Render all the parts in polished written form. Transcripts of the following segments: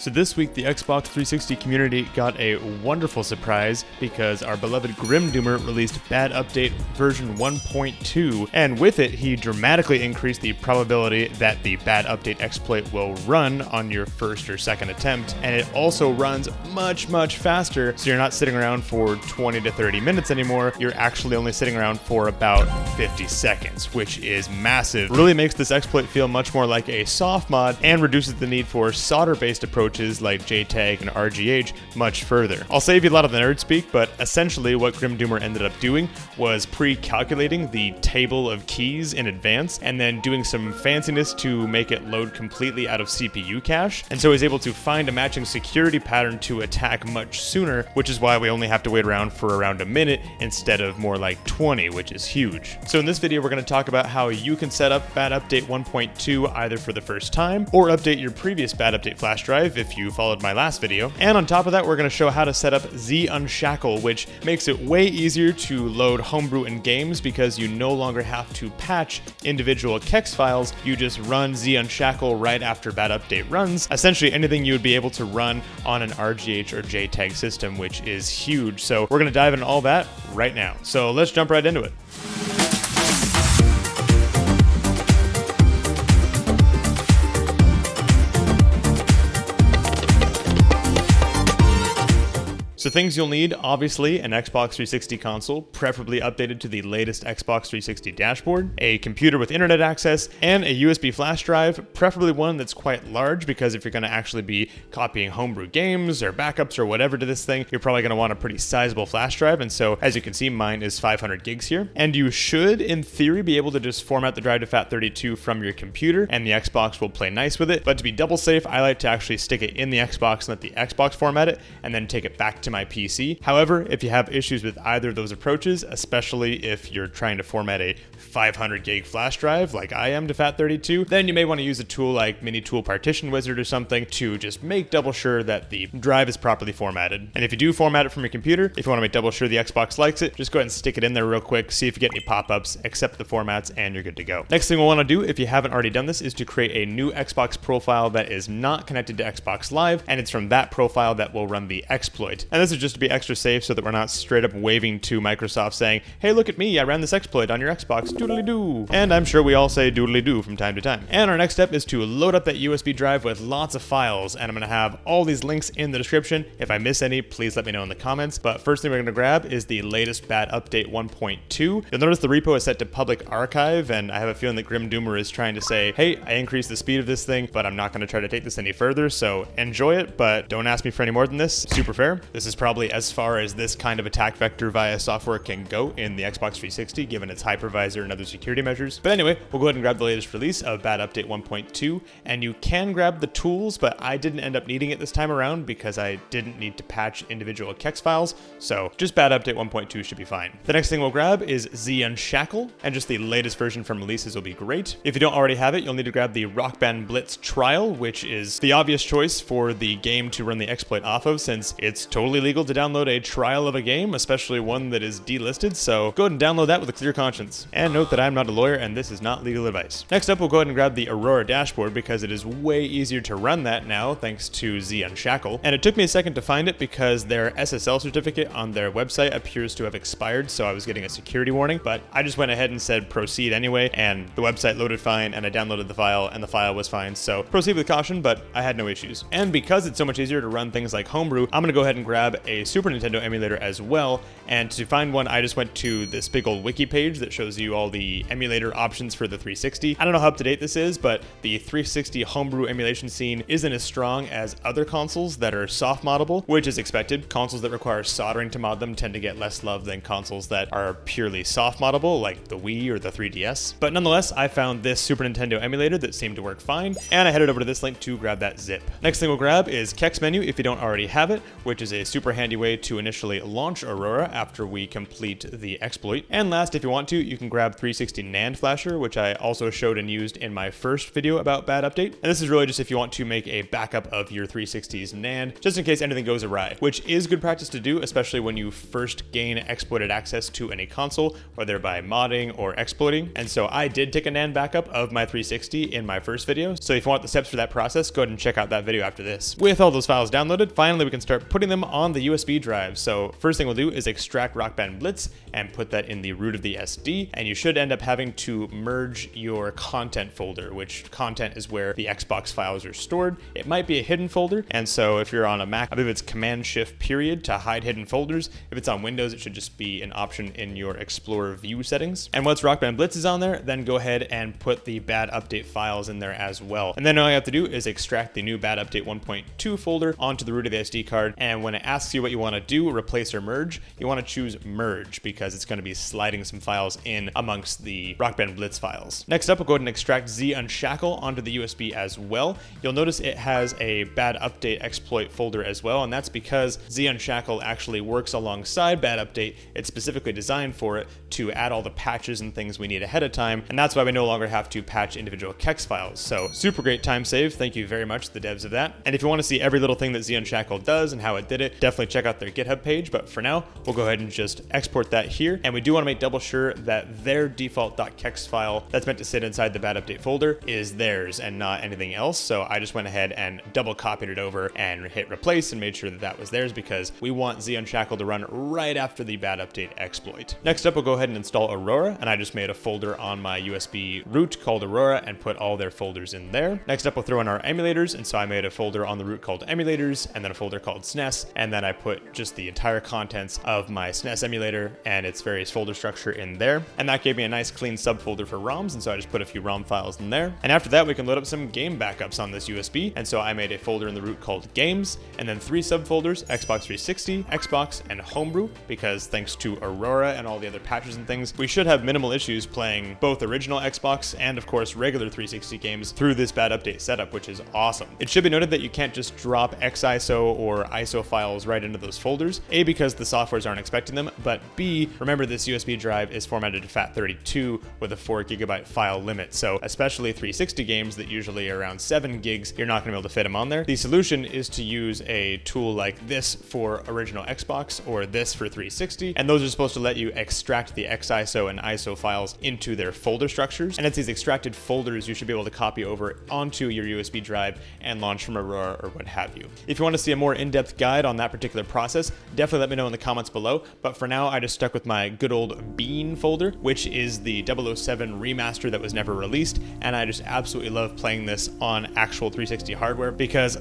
So this week, the Xbox 360 community got a wonderful surprise because our beloved GrimDoomer released BadUpdate version 1.2, and with it, he dramatically increased the probability that the BadUpdate exploit will run on your first or second attempt, and it also runs much faster, so you're not sitting around for 20 to 30 minutes anymore, you're actually only sitting around for about 50 seconds, which is massive. It really makes this exploit feel much more like a soft mod and reduces the need for solder-based approaches like JTAG and RGH much further. I'll save you a lot of the nerd speak, but essentially what GrimDoomer ended up doing was pre-calculating the table of keys in advance and then doing some fanciness to make it load completely out of CPU cache, and so he's able to find a matching security pattern to attack much sooner, which is why we only have to wait around for around a minute instead of more like 20, which is huge. So in this video we're going to talk about how you can set up BadUpdate 1.2 either for the first time or update your previous BadUpdate flash drive if you followed my last video. And on top of that, we're going to show how to set up Z-Unshackle, which makes it way easier to load homebrew in games because you no longer have to patch individual kex files. You just run Z-Unshackle right after BadUpdate runs. Essentially anything you would be able to run on an RGH or JTAG system, which is huge. So we're going to dive into all that right now. So let's jump right into it. So things you'll need, obviously, an Xbox 360 console, preferably updated to the latest Xbox 360 dashboard, a computer with internet access, and a USB flash drive, preferably one that's quite large because if you're going to actually be copying homebrew games or backups or whatever to this thing, you're probably going to want a pretty sizable flash drive, and so as you can see, mine is 500 gigs here. And you should, in theory, be able to just format the drive to FAT32 from your computer, and the Xbox will play nice with it, but to be double safe, I like to actually stick it in the Xbox and let the Xbox format it, and then take it back to my PC. However, if you have issues with either of those approaches, especially if you're trying to format a 500 gig flash drive like I am to FAT32, then you may want to use a tool like Mini Tool Partition Wizard or something to just make double sure that the drive is properly formatted. And if you do format it from your computer, if you want to make double sure the Xbox likes it, just go ahead and stick it in there real quick, see if you get any pop-ups, accept the formats, and you're good to go. Next thing we'll want to do, if you haven't already done this, is to create a new Xbox profile that is not connected to Xbox Live, and it's from that profile that will run the exploit. And this is just to be extra safe so that we're not straight up waving to Microsoft saying, hey, look at me, I ran this exploit on your Xbox, doodly-doo. And I'm sure we all say doodly-doo from time to time. And our next step is to load up that USB drive with lots of files, and I'm going to have all these links in the description. If I miss any, please let me know in the comments. But first thing we're going to grab is the latest BadUpdate 1.2. You'll notice the repo is set to public archive, and I have a feeling that GrimDoomer is trying to say, hey, I increased the speed of this thing, but I'm not going to try to take this any further, so enjoy it, but don't ask me for any more than this. Super fair. This is probably as far as this kind of attack vector via software can go in the Xbox 360, given its hypervisor and other security measures. But anyway, we'll go ahead and grab the latest release of BadUpdate 1.2, and you can grab the tools, but I didn't end up needing it this time around because I didn't need to patch individual kex files, so just BadUpdate 1.2 should be fine. The next thing we'll grab is Z-Unshackle, and just the latest version from releases will be great. If you don't already have it, you'll need to grab the Rock Band Blitz Trial, which is the obvious choice for the game to run the exploit off of, since it's totally legal to download a trial of a game, especially one that is delisted, so go ahead and download that with a clear conscience. And note that I'm not a lawyer and this is not legal advice. Next up, we'll go ahead and grab the Aurora dashboard because it is way easier to run that now thanks to Z-Unshackle. And it took me a second to find it because their SSL certificate on their website appears to have expired, so I was getting a security warning, but I just went ahead and said proceed anyway, and the website loaded fine, and I downloaded the file, and the file was fine, so proceed with caution, but I had no issues. And because it's so much easier to run things like homebrew, I'm going to go ahead and grab a Super Nintendo emulator as well, and to find one, I just went to this big old wiki page that shows you all the emulator options for the 360. I don't know how up to date this is, but the 360 homebrew emulation scene isn't as strong as other consoles that are soft moddable, which is expected. Consoles that require soldering to mod them tend to get less love than consoles that are purely soft moddable, like the Wii or the 3DS. But nonetheless, I found this Super Nintendo emulator that seemed to work fine, and I headed over to this link to grab that zip. Next thing we'll grab is xexmenu if you don't already have it, which is a super handy way to initially launch Aurora after we complete the exploit. And last, if you want to, you can grab 360 NAND flasher, which I also showed and used in my first video about BadUpdate. And this is really just if you want to make a backup of your 360's NAND, just in case anything goes awry, which is good practice to do, especially when you first gain exploited access to any console, whether by modding or exploiting. And so I did take a NAND backup of my 360 in my first video. So if you want the steps for that process, go ahead and check out that video after this. With all those files downloaded, finally we can start putting them on the USB drive. So first thing we'll do is extract Rock Band Blitz and put that in the root of the SD. And you should end up having to merge your content folder, which content is where the Xbox files are stored. It might be a hidden folder. And so if you're on a Mac, I believe it's Command-Shift- to hide hidden folders. If it's on Windows, it should just be an option in your Explorer view settings. And once Rock Band Blitz is on there, then go ahead and put the BadUpdate files in there as well. And then all you have to do is extract the new BadUpdate 1.2 folder onto the root of the SD card. And when it asks you what you want to do, replace or merge, you want to choose merge because it's going to be sliding some files in amongst the Rock Band Blitz files. Next up, we'll go ahead and extract Z-Unshackle onto the USB as well. You'll notice it has a BadUpdate exploit folder as well, and that's because Z-Unshackle actually works alongside BadUpdate. It's specifically designed for it to add all the patches and things we need ahead of time, and that's why we no longer have to patch individual kex files. So super great time save. Thank you very much to the devs of that. And if you want to see every little thing that Z-Unshackle does and how it did it, definitely check out their GitHub page. But for now, we'll go ahead and just export that here. And we do want to make double sure that their default .kex file that's meant to sit inside the BadUpdate folder is theirs and not anything else. So I just went ahead and double copied it over and hit replace and made sure that that was theirs because we want Z-Unshackle to run right after the BadUpdate exploit. Next up, we'll go ahead and install Aurora, and I just made a folder on my USB root called Aurora and put all their folders in there. Next up, we'll throw in our emulators, and so I made a folder on the root called emulators, and then a folder called SNES, and then I put just the entire contents of my SNES emulator and its various folder structure in there, and that gave me a nice clean subfolder for ROMs, and so I just put a few ROM files in there. And after that, we can load up some game backups on this USB, and so I made a folder in the root called Games, and then 3 subfolders, Xbox 360, Xbox, and Homebrew, because thanks to Aurora and all the other patches and things, we should have minimal issues playing both original Xbox and of course regular 360 games through this BadUpdate setup, which is awesome. It should be noted that you can't just drop XISO or ISO files right into those folders, A, because the softwares aren't expecting them, but B, remember this USB drive is formatted to FAT32 with a 4 GB file limit, so especially 360 games that usually are around 7 gigs, you're not going to be able to fit them on there. The solution is to use a tool like this for original Xbox or this for 360, and those are supposed to let you extract the XISO and ISO files into their folder structures, and it's these extracted folders you should be able to copy over onto your USB drive and launch from Aurora or what have you. If you want to see a more in-depth guide on that particular process, definitely let me know in the comments below, but for now I just stuck with my good old Bean folder, which is the 007 remaster that was never released, and I just absolutely love playing this on actual 360 hardware because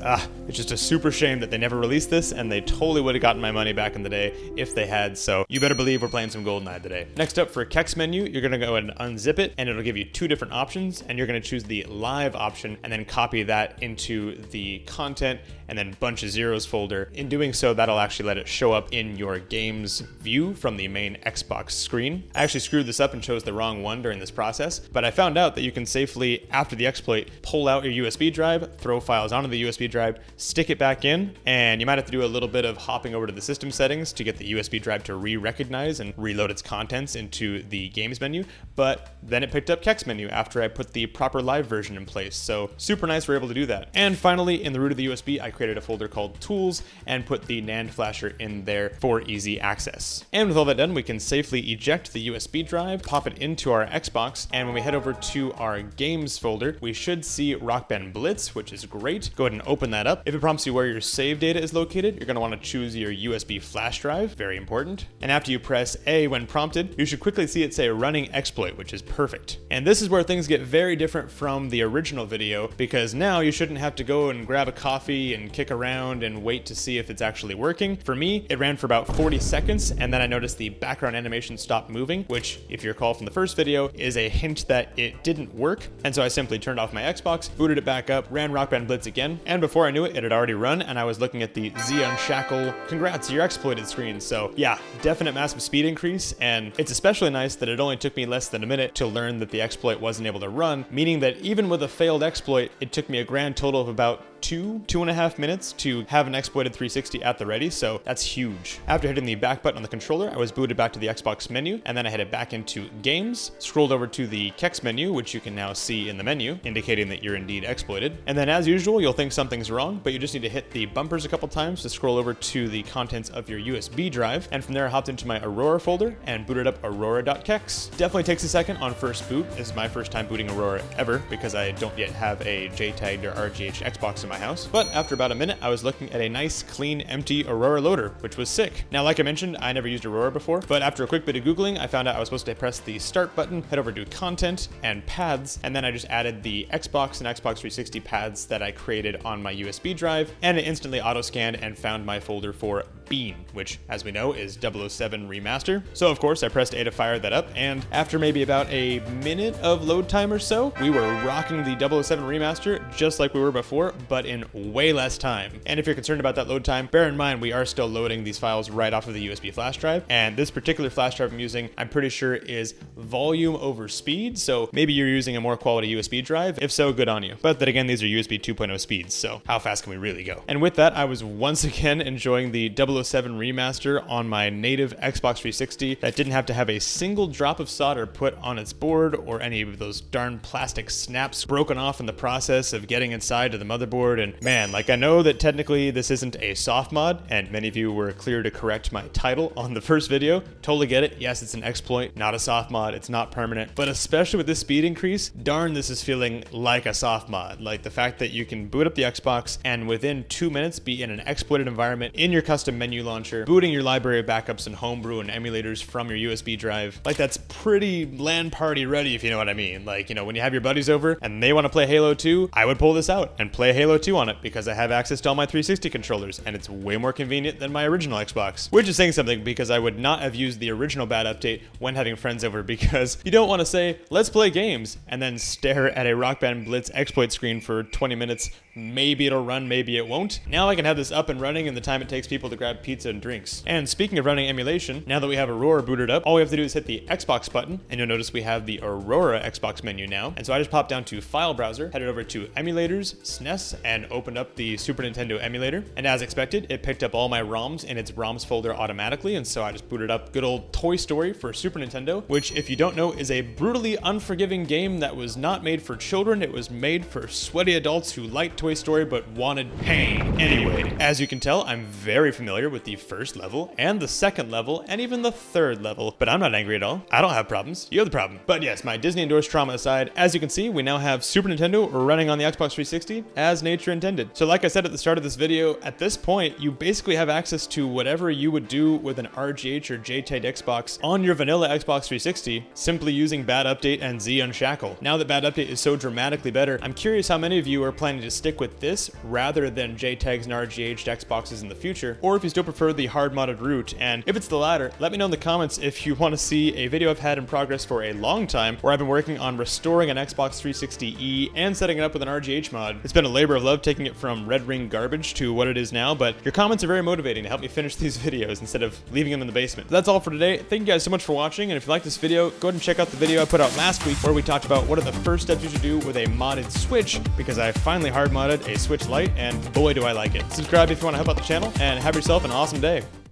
it's just a super shame that they never released this, and they totally would have gotten my money back in the day if they had, so you better believe we're playing some GoldenEye today. Next up, for xexmenu, you're going to go ahead and unzip it, and it'll give you 2 different options, and you're going to choose the live option and then copy that into the content and then bunch of zeros folder. In doing so, that'll actually let it show up in your games view from the main Xbox screen. I actually screwed this up and chose the wrong one during this process, but I found out that you can safely, after the exploit, pull out your USB drive, throw files onto the USB drive, stick it back in, and you might have to do a little bit of hopping over to the system settings to get the USB drive to re-recognize and reload its contents into the games menu, but then it picked up xexmenu after I put the proper live version in place, so super nice we're able to do that. And finally, in the root of the USB, I created a folder called Tools and put the NAND flasher in there for easy access. And with all that done, we can safely eject the USB drive, pop it into our Xbox, and when we head over to our Games folder, we should see Rock Band Blitz, which is great. Go ahead and open that up. If it prompts you where your save data is located, you're going to want to choose your USB flash drive, very important. And after you press A when prompted, you should quickly see it say running exploit, which is perfect. And this is where things get very different from the original video, because now you shouldn't have to go and grab a coffee and kick around and wait to see if it's actually working. For me, it ran for about 40 seconds, and then I noticed the background animation stopped moving, which, if you recall from the first video, is a hint that it didn't work. And so I simply turned off my Xbox, booted it back up, ran Rock Band Blitz again, and before I knew it, it had already run, and I was looking at the Z-Unshackle, congrats, you're exploited screen. So yeah, definite massive speed increase, and it's especially nice that it only took me less than a minute to learn that the exploit wasn't able to run, meaning that even with a failed exploit, it took me a grand total of about 2.5 minutes to have an exploited 360 at the ready, so that's huge. After hitting the back button on the controller, I was booted back to the Xbox menu, and then I headed back into Games, scrolled over to the xexmenu, which you can now see in the menu, indicating that you're indeed exploited. And then as usual, you'll think something's wrong, but you just need to hit the bumpers a couple times to scroll over to the contents of your USB drive, and from there I hopped into my Aurora folder and booted up aurora.kex. Definitely takes a second on first boot. This is my first time booting Aurora ever, because I don't yet have a JTAG or RGH Xbox in my house. But after about a minute, I was looking at a nice, clean, empty Aurora loader, which was sick. Now, like I mentioned, I never used Aurora before, but after a quick bit of Googling, I found out I was supposed to press the start button, head over to content and paths, and then I just added the Xbox and Xbox 360 paths that I created on my USB drive, and it instantly auto-scanned and found my folder for Bean, which, as we know, is 007 Remaster. So of course I pressed A to fire that up, and after maybe about a minute of load time or so, we were rocking the 007 Remaster just like we were before, but in way less time. And if you're concerned about that load time, bear in mind we are still loading these files right off of the USB flash drive, and this particular flash drive I'm using, I'm pretty sure is volume over speed, so maybe you're using a more quality USB drive. If so, good on you. But then again, these are USB 2.0 speeds, so how fast can we really go? And with that, I was once again enjoying the 007 Remaster on my native Xbox 360 that didn't have to have a single drop of solder put on its board or any of those darn plastic snaps broken off in the process of getting inside to the motherboard. And man, like, I know that technically this isn't a soft mod, and many of you were clear to correct my title on the first video. Totally get it. Yes, it's an exploit, not a soft mod. It's not permanent, but especially with this speed increase, darn, this is feeling like a soft mod. Like the fact that you can boot up the Xbox and within 2 minutes be in an exploited environment in your custom menu launcher, booting your library of backups and homebrew and emulators from your USB drive. Like, that's pretty LAN party ready, if you know what I mean. Like, you know, when you have your buddies over and they want to play Halo 2, I would pull this out and play Halo 2 on it because I have access to all my 360 controllers, and it's way more convenient than my original Xbox. Which is saying something, because I would not have used the original BadUpdate when having friends over, because you don't want to say, let's play games, and then stare at a Rock Band Blitz exploit screen for 20 minutes. Maybe it'll run, maybe it won't. Now I can have this up and running in the time it takes people to grab pizza and drinks. And speaking of running emulation, now that we have Aurora booted up, all we have to do is hit the Xbox button, and you'll notice we have the Aurora Xbox menu now. And so I just popped down to File Browser, headed over to Emulators, SNES, and opened up the Super Nintendo emulator. And as expected, it picked up all my ROMs in its ROMs folder automatically, and so I just booted up good old Toy Story for Super Nintendo, which, if you don't know, is a brutally unforgiving game that was not made for children. It was made for sweaty adults who liked Toy Story but wanted pain. Anyway, as you can tell, I'm very familiar with the first level and the second level and even the third level, but I'm not angry at all. I don't have problems. You're the problem. But yes, my Disney endorsed trauma aside, as you can see, we now have Super Nintendo running on the Xbox 360 as nature intended. So like I said at the start of this video, at this point, you basically have access to whatever you would do with an RGH or JTAG Xbox on your vanilla Xbox 360, simply using BadUpdate and Z Unshackle. Now that BadUpdate is so dramatically better, I'm curious how many of you are planning to stick with this rather than JTAGs and RGH Xboxes in the future, or if you still prefer the hard modded route. And if it's the latter, let me know in the comments if you want to see a video I've had in progress for a long time, where I've been working on restoring an Xbox 360e and setting it up with an RGH mod. It's been a labor of love taking it from red ring garbage to what it is now, but your comments are very motivating to help me finish these videos instead of leaving them in the basement. That's all for today. Thank you guys so much for watching, and if you like this video, go ahead and check out the video I put out last week where we talked about what are the first steps you should do with a modded Switch, because I finally hard modded a Switch Lite, and boy do I like it. Subscribe if you want to help out the channel, and have yourself an awesome day.